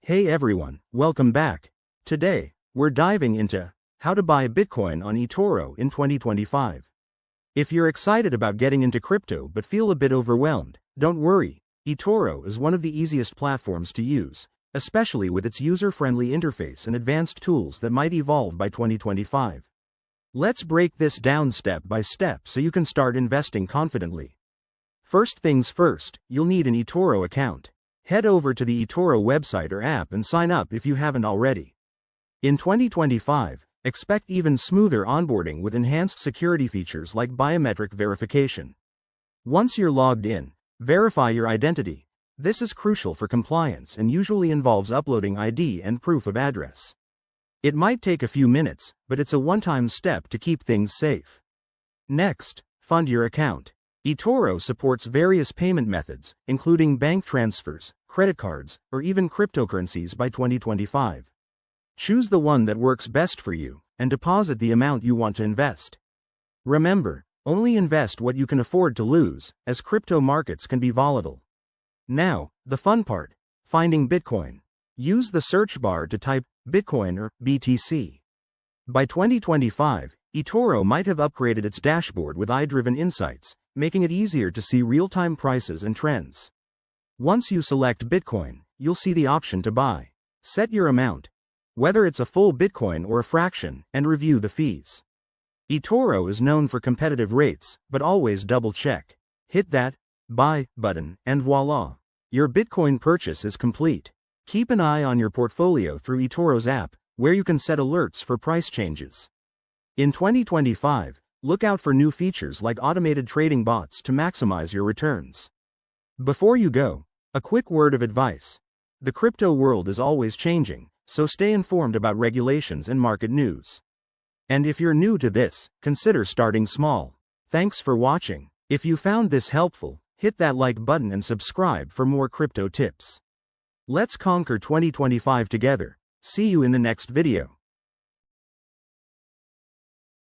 Hey everyone, welcome back. Today, we're diving into how to buy Bitcoin on eToro in 2025. If you're excited about getting into crypto but feel a bit overwhelmed, don't worry. eToro is one of the easiest platforms to use, especially with its user-friendly interface and advanced tools that might evolve by 2025. Let's break this down step by step so you can start investing confidently. First things first, you'll need an eToro account. Head over to the eToro website or app and sign up if you haven't already. In 2025, expect even smoother onboarding with enhanced security features like biometric verification. Once you're logged in, verify your identity. This is crucial for compliance and usually involves uploading ID and proof of address. It might take a few minutes, but it's a one-time step to keep things safe. Next, fund your account. eToro supports various payment methods, including bank transfers, credit cards, or even cryptocurrencies by 2025. Choose the one that works best for you, and deposit the amount you want to invest. Remember, only invest what you can afford to lose, as crypto markets can be volatile. Now, the fun part: finding Bitcoin. Use the search bar to type Bitcoin or BTC. By 2025, eToro might have upgraded its dashboard with AI-driven insights, making it easier to see real-time prices and trends. Once you select Bitcoin, you'll see the option to buy. Set your amount, whether it's a full Bitcoin or a fraction, and review the fees. eToro is known for competitive rates, but always double-check. Hit that buy button, and voila! Your Bitcoin purchase is complete. Keep an eye on your portfolio through eToro's app, where you can set alerts for price changes. In 2025, look out for new features like automated trading bots to maximize your returns. Before you go, a quick word of advice. The crypto world is always changing, so stay informed about regulations and market news. And if you're new to this, consider starting small. Thanks for watching. If you found this helpful, hit that like button and subscribe for more crypto tips. Let's conquer 2025 together. See you in the next video.